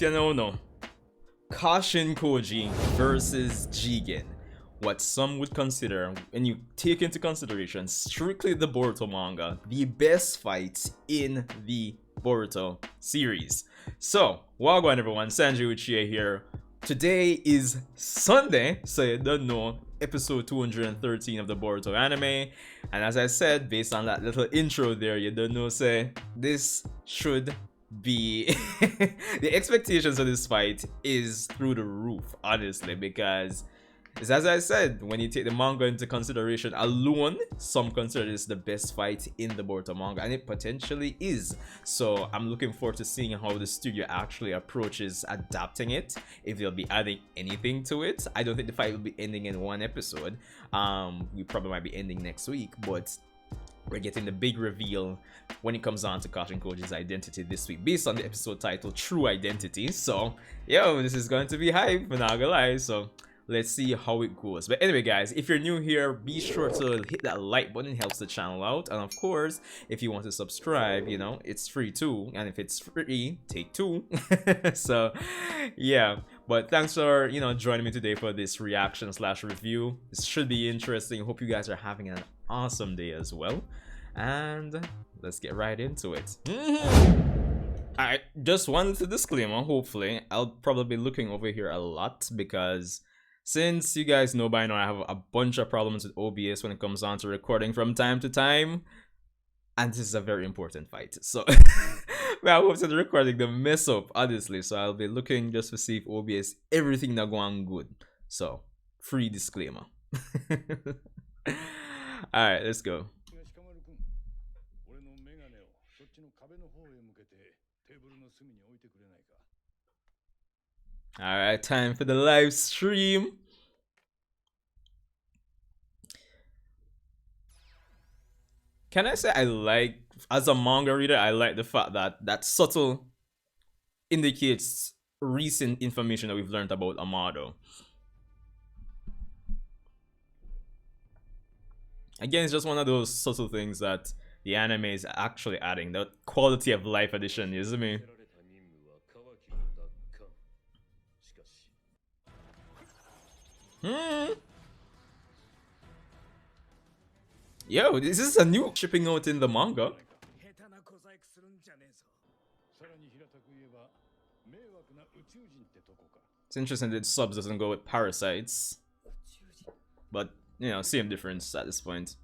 no no. Kashin Koji versus Jigen. What some would consider, when you take into consideration strictly the Boruto manga, the best fight in the Boruto series. So, wagwan everyone, Sanjae Uchiha here. Today is Sunday, so you don't know, episode 213 of the Boruto anime. And as I said, based on that little intro there, you don't know, say, this should be the expectations of this fight is through the roof, honestly, because it's as I said, when you take the manga into consideration alone, some consider this the best fight in the Boruto manga, and it potentially is. So I'm looking forward to seeing how the studio actually approaches adapting it, if they'll be adding anything to it. I don't think the fight will be ending in one episode. We probably might be ending next week, but we're getting the big reveal when it comes on to Kashin Koji's identity this week, based on the episode title True Identity. So yo, this is going to be hype, I'm not gonna lie. So let's see how it goes. But anyway guys, if you're new here, be sure to hit that like button, it helps the channel out. And of course, if you want to subscribe, you know, it's free too, and if it's free, take two. So yeah, but thanks for, you know, joining me today for this reaction slash review. This should be interesting. Hope you guys are having an awesome day as well, and let's get right into it. Alright, just one little disclaimer. Hopefully I'll probably be looking over here a lot, because since you guys know by now, I have a bunch of problems with OBS when it comes on to recording from time to time, and this is a very important fight. So I hope that the recording don't mess up, honestly. So I'll be looking just to see if OBS everything not going good. So free disclaimer. Alright, let's go. Alright, time for the live stream. Can I say I like, as a manga reader, I like the fact that that subtle indicates recent information that we've learned about Amado. Again, it's just one of those subtle things that the anime is actually adding, the quality of life addition, you see me? Yo, is this a new shipping out in the manga? It's interesting that subs doesn't go with parasites, but you know, same difference at this point.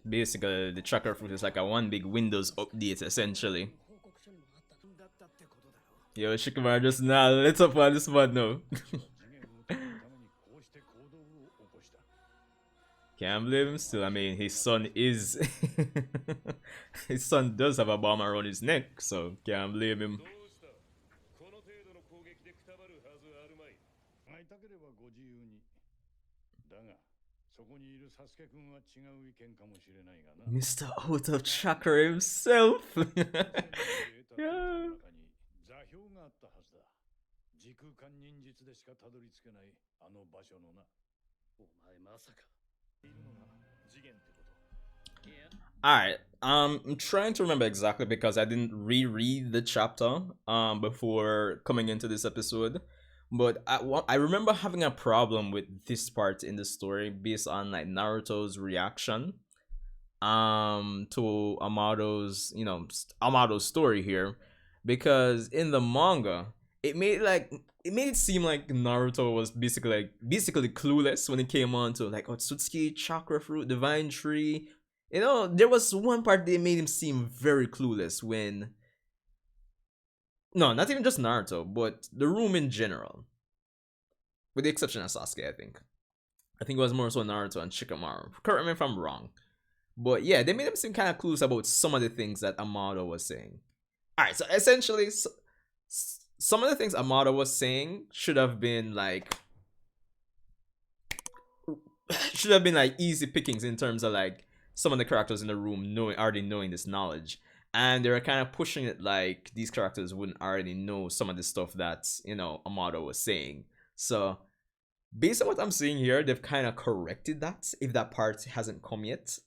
Basically, the tracker fruit is like a one big Windows update, essentially. Yo, Shikamaru just now lit up on this one now. Can't blame him still. I mean, his son is... his son does have a bomb around his neck, so can't blame him. Mr. Out of Chakra himself. Yeah. Alright, I'm trying to remember exactly, because I didn't reread the chapter before coming into this episode, but I remember having a problem with this part in the story based on like Naruto's reaction to Amado's, you know, Amado's story here, because in the manga it made it seem like Naruto was basically clueless when it came on to like Otsutsuki, chakra fruit, divine tree. You know, there was one part that made him seem very clueless when, no, not even just Naruto, but the room in general, with the exception of Sasuke. I think it was more so Naruto and Shikamaru. Correct me if I'm wrong, but yeah, they made him seem kind of clueless about some of the things that Amado was saying. All right, so essentially, some of the things Amado was saying should have been like easy pickings in terms of like some of the characters in the room already knowing this knowledge, and they were kind of pushing it like these characters wouldn't already know some of the stuff that, you know, Amado was saying. So Based on what I'm seeing here, they've kind of corrected that if that part hasn't come yet.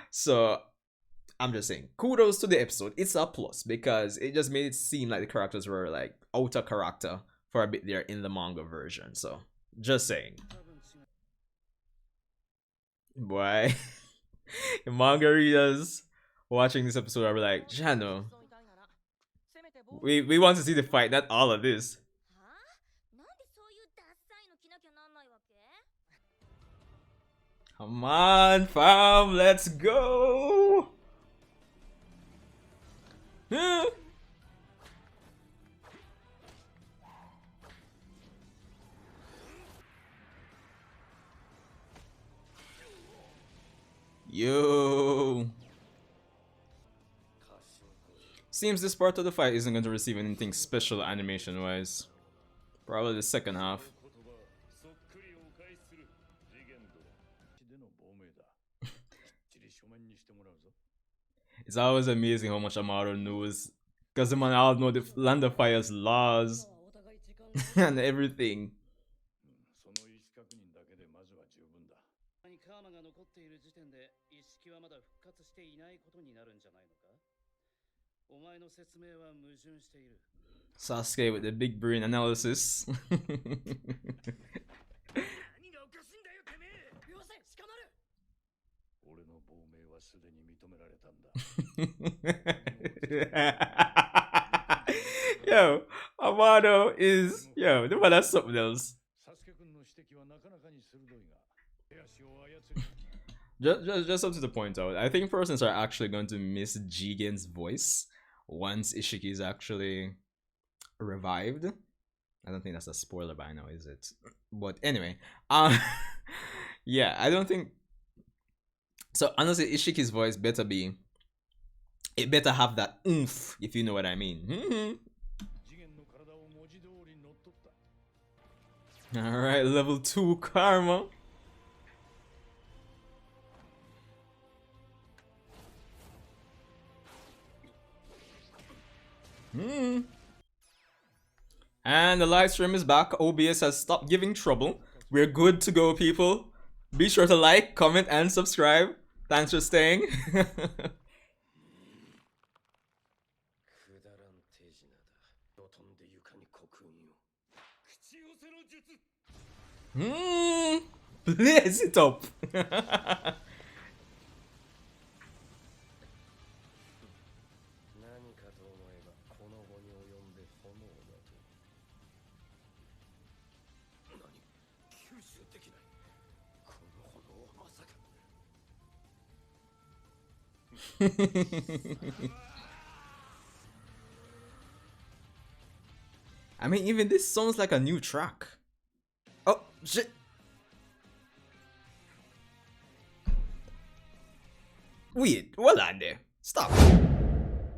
So I'm just saying, kudos to the episode. It's a plus because it just made it seem like the characters were like out of character for a bit there in the manga version. So just saying. Boy, the manga readers watching this episode are like, Jano, we want to see the fight, not all of this. Come on, fam, let's go. Yo. Seems this part of the fight isn't going to receive anything special animation wise. Probably the second half. It's always amazing how much Amado knows. Because the man all know the Land of Fire's laws and everything. Sasuke with the big brain analysis. Yo, Amado is, yo, the man has something else. Just something to point out. I think persons are actually going to miss Jigen's voice once Isshiki is actually revived. I don't think that's a spoiler by now, is it? But anyway, yeah, I don't think so. Honestly, Ishiki's voice better be, it better have that oomph, if you know what I mean. All right, level 2 karma. And the live stream is back. OBS has stopped giving trouble. We're good to go, people. Be sure to like, comment, and subscribe. Thanks for staying. Blaze it up. I mean, even this sounds like a new track. Oh, shit. Wait, hold on there. Stop.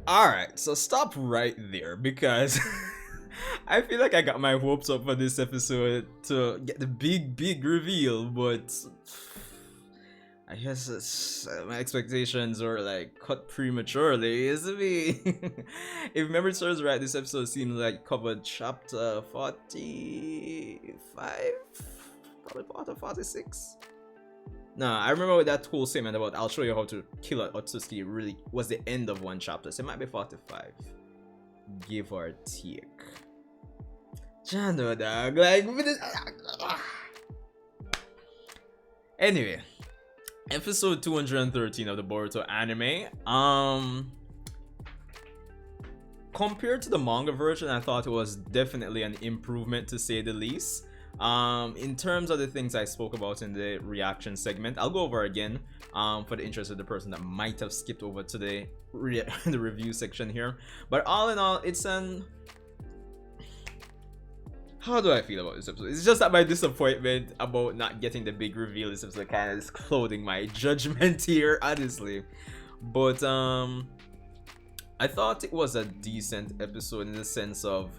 Alright, so stop right there because I feel like I got my hopes up for this episode to get the big reveal, but I guess my expectations were like cut prematurely, isn't me? If memory serves right, this episode seemed like covered chapter 45, probably part of 46. Nah, I remember that whole statement about I'll show you how to kill Otsutsuki really was the end of one chapter, so it might be 45, give or take. Jano, dog, like. Anyway. Episode 213 of the Boruto anime. Compared to the manga version, I thought it was definitely an improvement to say the least. In terms of the things I spoke about in the reaction segment, I'll go over again for the interest of the person that might have skipped over to the review section here. But all in all, it's an... How do I feel about this episode? It's just that my disappointment about not getting the big reveal is episode kind of is clouding my judgment here, honestly. But I thought it was a decent episode in the sense of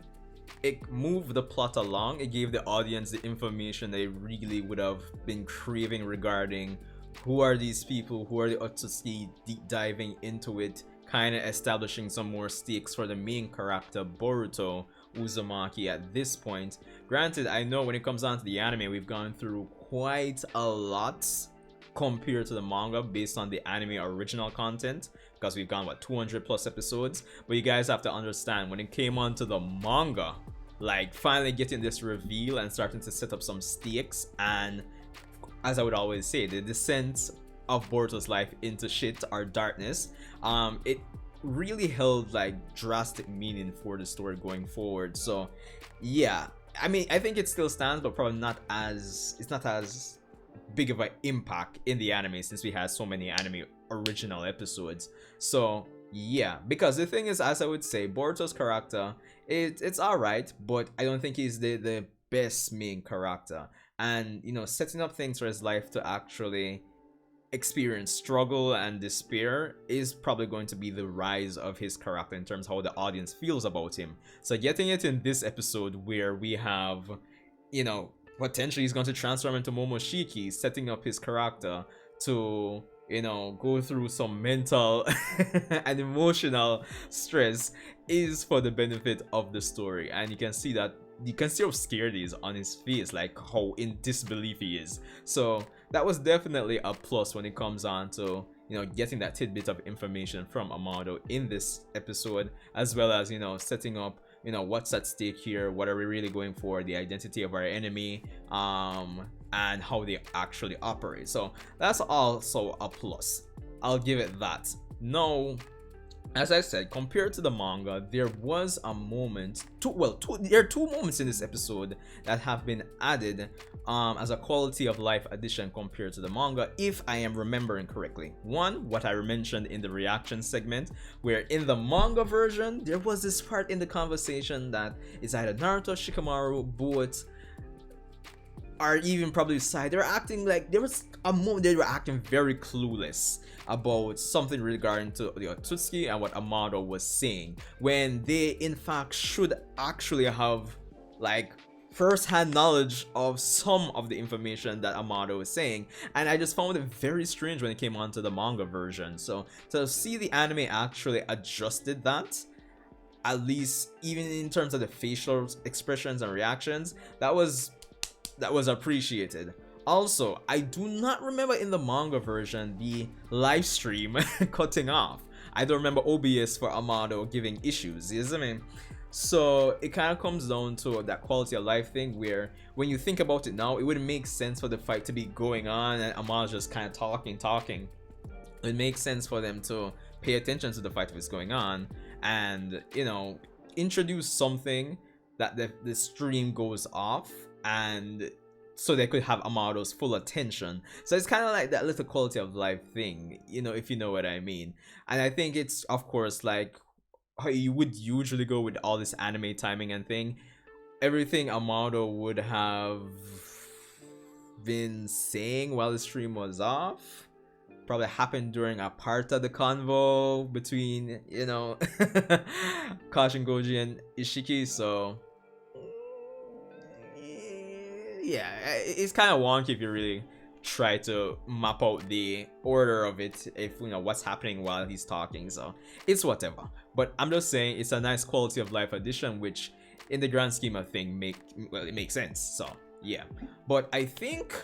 it moved the plot along. It gave the audience the information they really would have been craving regarding who are these people, who are the Otsutsuki, deep diving into it, kind of establishing some more stakes for the main character Boruto Uzumaki at this point. Granted, I know when it comes down to the anime, we've gone through quite a lot compared to the manga based on the anime original content, because we've gone what 200 plus episodes. But you guys have to understand, when it came onto the manga, like finally getting this reveal and starting to set up some stakes, and as I would always say, the descent of Boruto's life into shit or darkness, it really held like drastic meaning for the story going forward. So yeah, I mean, I think it still stands, but probably not as, it's not as big of an impact in the anime since we had so many anime original episodes. So yeah, because the thing is, as I would say, Boruto's character, it's all right, but I don't think he's the best main character. And you know, setting up things for his life to actually experience struggle and despair is probably going to be the rise of his character in terms of how the audience feels about him. So getting it in this episode where we have, you know, potentially he's going to transform into Momoshiki, setting up his character to, you know, go through some mental and emotional stress, is for the benefit of the story. And you can see that, you can see how scared he is on his face, like how in disbelief he is. So that was definitely a plus when it comes on to, you know, getting that tidbit of information from Amado in this episode, as well as, you know, setting up, you know, what's at stake here, what are we really going for, the identity of our enemy, and how they actually operate. So that's also a plus, I'll give it that. Now, as I said, compared to the manga, there was a moment, there are two moments in this episode that have been added as a quality of life addition compared to the manga, if I am remembering correctly. One, what I mentioned in the reaction segment, where in the manga version, there was this part in the conversation that is either Naruto, Shikamaru, both, or even probably Sai, they were acting like, there was a moment they were acting very clueless about something regarding to the Otsutsuki and what Amado was saying, when they in fact should actually have like first-hand knowledge of some of the information that Amado was saying. And I just found it very strange when it came onto the manga version. So to see the anime actually adjusted that, at least even in terms of the facial expressions and reactions, that was appreciated. Also, I do not remember in the manga version the live stream cutting off. I don't remember OBS for Amado giving issues, you see what I mean? So it kind of comes down to that quality of life thing, where when you think about it now, it wouldn't make sense for the fight to be going on and Amado just kind of talking. It makes sense for them to pay attention to the fight if it's going on, and, you know, introduce something that the stream goes off, and so they could have Amado's full attention. So it's kind of like that little quality of life thing, you know, if you know what I mean. And I think it's, of course, like how you would usually go with all this anime timing and thing. Everything Amado would have been saying while the stream was off probably happened during a part of the convo between, you know, Kashin Koji and Isshiki. So yeah, it's kind of wonky if you really try to map out the order of it, if you know what's happening while he's talking. So it's whatever, but I'm just saying it's a nice quality of life addition, which in the grand scheme of thing it makes sense. So yeah, but I think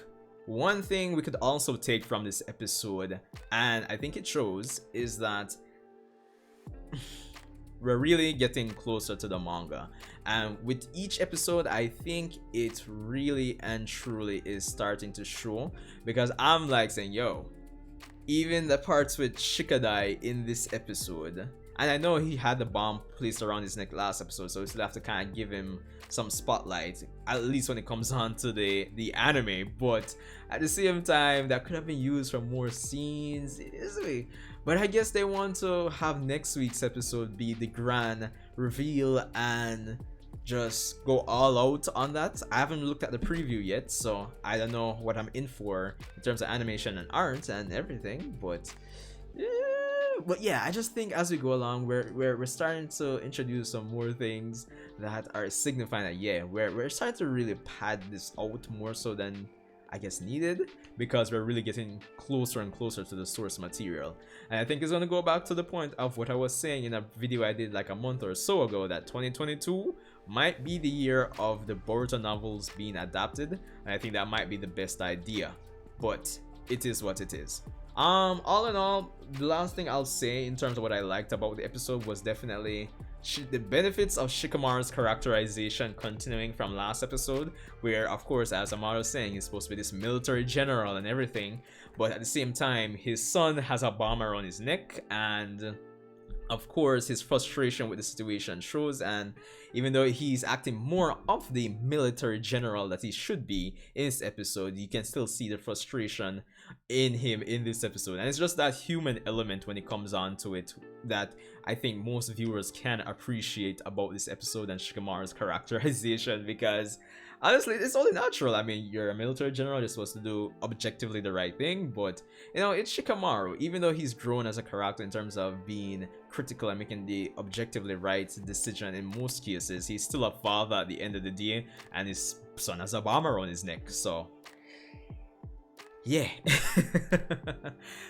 one thing we could also take from this episode, and I think it shows, is that we're really getting closer to the manga, and with each episode I think it really and truly is starting to show, because I'm like saying, yo, even the parts with Shikadai in this episode, and I know he had the bomb placed around his neck last episode, so we still have to kind of give him some spotlight, at least when it comes on to the anime, but at the same time that could have been used for more scenes, isn't. But I guess they want to have next week's episode be the grand reveal and just go all out on that. I haven't looked at the preview yet, so I don't know what I'm in for in terms of animation and art and everything, but yeah, I just think as we go along, we're starting to introduce some more things that are signifying that, yeah, we're starting to really pad this out more so than I guess, needed, because we're really getting closer and closer to the source material. And I think it's going to go back to the point of what I was saying in a video I did like a month or so ago, that 2022 might be the year of the Boruto novels being adapted, and I think that might be the best idea, but it is what it is. All in all, the last thing I'll say in terms of what I liked about the episode was definitely the benefits of Shikamaru's characterization continuing from last episode, where of course, as Amado was saying, he's supposed to be this military general and everything, but at the same time his son has a bomb around his neck, and of course his frustration with the situation shows, and even though he's acting more of the military general that he should be in this episode, you can still see the frustration in him in this episode. And it's just that human element when it comes on to it that I think most viewers can appreciate about this episode and Shikamaru's characterization, because honestly, it's only natural. I mean, you're a military general, you're supposed to do objectively the right thing, but you know, it's Shikamaru. Even though he's grown as a character in terms of being critical and making the objectively right decision in most cases, he's still a father at the end of the day, and his son has a bomb around his neck, so yeah.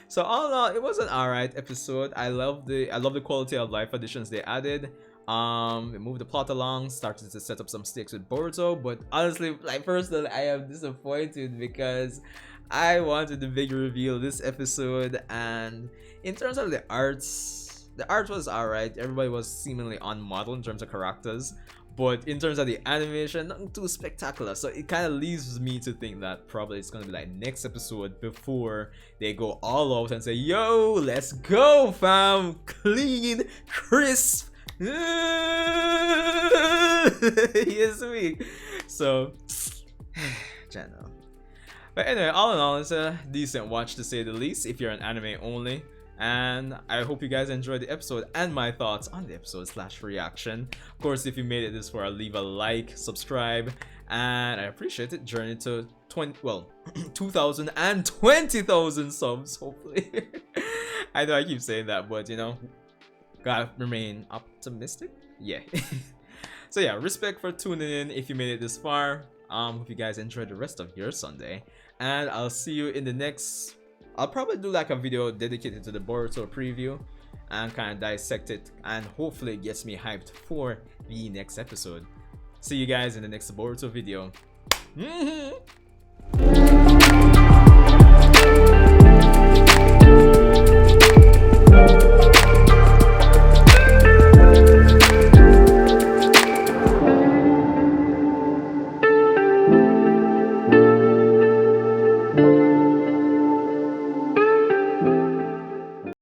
So all in all, it was an alright episode. I love the quality of life additions they added. It moved the plot along, started to set up some stakes with Boruto, but honestly, like, personally, I am disappointed because I wanted the big reveal this episode. And in terms of the arts, the art was alright. Everybody was seemingly on model in terms of characters, but in terms of the animation, nothing too spectacular. So it kind of leaves me to think that probably it's gonna be like next episode before they go all out and say, yo, let's go fam, clean, crisp. Yes, me. So channel. But anyway, all in all, it's a decent watch to say the least if you're an anime only. And I hope you guys enjoyed the episode and my thoughts on the episode / reaction. Of course, if you made it this far, leave a like, subscribe, and I appreciate it. Journey to 2,000 and 20,000 subs, hopefully. I know I keep saying that, but you know, gotta remain optimistic. Yeah. So yeah, respect for tuning in if you made it this far. Hope you guys enjoyed the rest of your Sunday, and I'll see you in the next. I'll probably do like a video dedicated to the Boruto preview and kind of dissect it, and hopefully it gets me hyped for the next episode. See you guys in the next Boruto video.